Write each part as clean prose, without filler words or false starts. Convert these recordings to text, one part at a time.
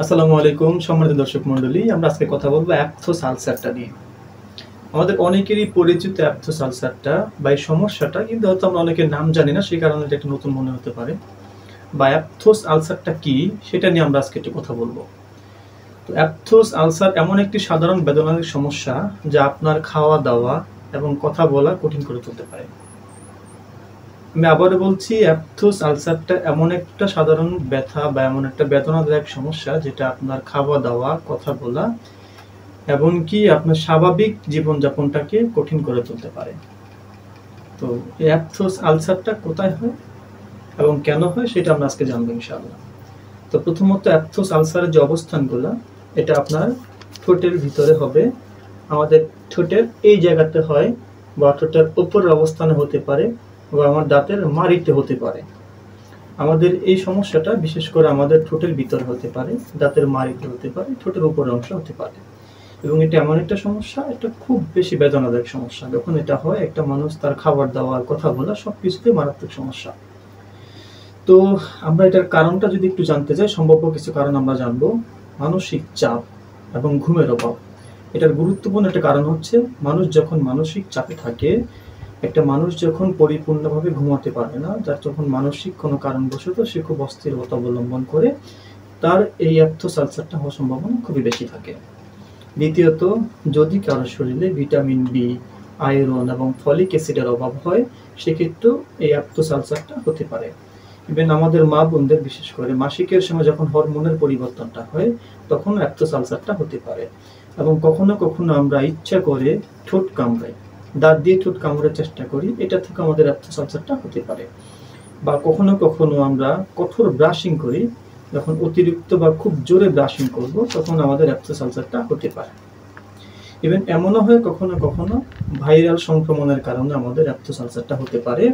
আসসালামু আলাইকুম সম্মানিত দর্শক মণ্ডলী, আমরা আজকে কথা বলবো অ্যাপথোস আলসারটা নিয়ে। আমাদের অনেকেরই পরিচিত অ্যাপথোস আলসারটা বা এই সমস্যাটা, কিন্তু হয়তো আমরা অনেকের নাম জানি না, সেই কারণে এটা একটু নতুন মনে হতে পারে। বা অ্যাপথোস আলসারটা কি সেটা নিয়ে আমরা আজকে একটু কথা বলবো। তো অ্যাপথোস আলসার এমন একটি সাধারণ বেদনাদায়ক সমস্যা যা আপনার খাওয়া দাওয়া এবং কথা বলা কঠিন করে তুলতে পারে। আমি আবারও বলছি, অ্যাপথোস আলসারটা এমন একটা সাধারণ ব্যথা বা এমন একটা বেদনাদায়ক সমস্যা যেটা আপনার খাওয়া দাওয়া, কথা বলা এমনকি আপনার স্বাভাবিক জীবনযাপনটাকে কঠিন করে তুলতে পারে। তো এই অ্যাপথোস আলসারটা কোথায় হয় এবং কেন হয় সেটা আমরা আজকে জানবো ইনশাআল্লাহ। তো প্রথমত অ্যাপথোস আলসারের যে অবস্থানগুলো, এটা আপনার ঠোঁটের ভিতরে হবে। আমাদের ঠোঁটের এই জায়গাতে হয়, বা ঠোঁটের উপরের অবস্থানে হতে পারে, বা আমার দাঁতের মাড়িতে হতে পারে। আমাদের এই সমস্যাটা বিশেষ করে আমাদের ঠোঁটের ভিতরে হতে পারে, দাঁতের মাড়িতে হতে পারে, ঠোঁটের উপরের অংশ হতে পারে। এবং এটা এমন একটা সমস্যা, এটা খুব বেশি বেদনাদায়ক সমস্যা। যখন এটা হয়, একটা মানুষ তার খাবার দাবার, কথা বলা সবকিছুতে মারাত্মক সমস্যা। তো আমরা এটার কারণটা যদি একটু জানতে চাই, সম্ভাব্য কিছু কারণ আমরা জানবো। মানসিক চাপ এবং ঘুমের অভাব এটার গুরুত্বপূর্ণ একটা কারণ হচ্ছে, মানুষ যখন মানসিক চাপে থাকে, একটা মানুষ যখন পরিপূর্ণভাবে ঘুমাতে পারে না, যার যখন মানসিক কোনো কারণবশত সে খুব অস্থিরতা অবলম্বন করে, তার এই অ্যাপথোস আলসারটা হওয়ার সম্ভাবনা খুবই বেশি থাকে। দ্বিতীয়ত, যদি কারো শরীরে ভিটামিন বি, আয়রন এবং ফলিক অ্যাসিডের অভাব হয়, সেক্ষেত্রেও এই অ্যাপথোস আলসারটা হতে পারে। ইভেন আমাদের মা বোনদের, বিশেষ করে মাসিকের সময় যখন হরমোনের পরিবর্তনটা হয়, তখন অ্যাপথোস আলসারটা হতে পারে। এবং কখনো কখনো আমরা ইচ্ছা করে ঠোঁট কামড়াই, দাঁত দিয়ে ঠোঁট কামড়ার চেষ্টা করি, এটা থেকে আমাদের অ্যাপথোস আলসারটা হতে পারে। বা কখনো কখনো আমরা কঠোর ব্রাশিং করি, যখন অতিরিক্ত বা খুব জোরে ব্রাশিং করব, তখন আমাদের অ্যাপথোস আলসারটা হতে পারে। ইভেন এমনও হয় কখনো কখনো ভাইরাল সংক্রমণের কারণে আমাদের অ্যাপথোস আলসারটা হতে পারে।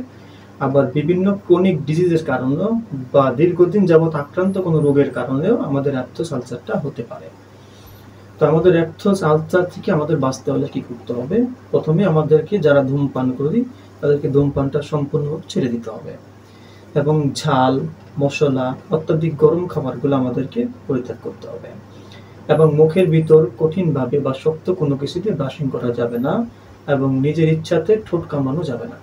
আবার বিভিন্ন ক্রনিক ডিজিজের কারণেও বা দীর্ঘদিন যাবৎ আক্রান্ত কোনো রোগের কারণেও আমাদের অ্যাপথোস আলসারটা হতে পারে। তো আমাদের অ্যাপথোস আলসার থেকে আমাদের বাঁচতে হলে কি করতে হবে? প্রথমে আমাদেরকে, যারা ধূমপান করি, তাদেরকে ধূমপানটা সম্পূর্ণ ছেড়ে দিতে হবে। এবং ঝাল, মশলা, অত্যাধিক গরম খাবারগুলো আমাদেরকে পরিত্যাগ করতে হবে। এবং মুখের ভিতর কঠিনভাবে বা শক্ত কোনো কিছু দিয়ে ব্রাশিং করা যাবে না, এবং নিজের ইচ্ছাতে ঠোঁট কামড়ানো যাবে না।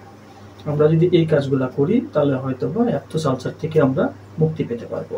আমরা যদি এই কাজগুলো করি, তাহলে হয়তো বা অ্যাপথোস আলসার থেকে আমরা মুক্তি পেতে পারবো।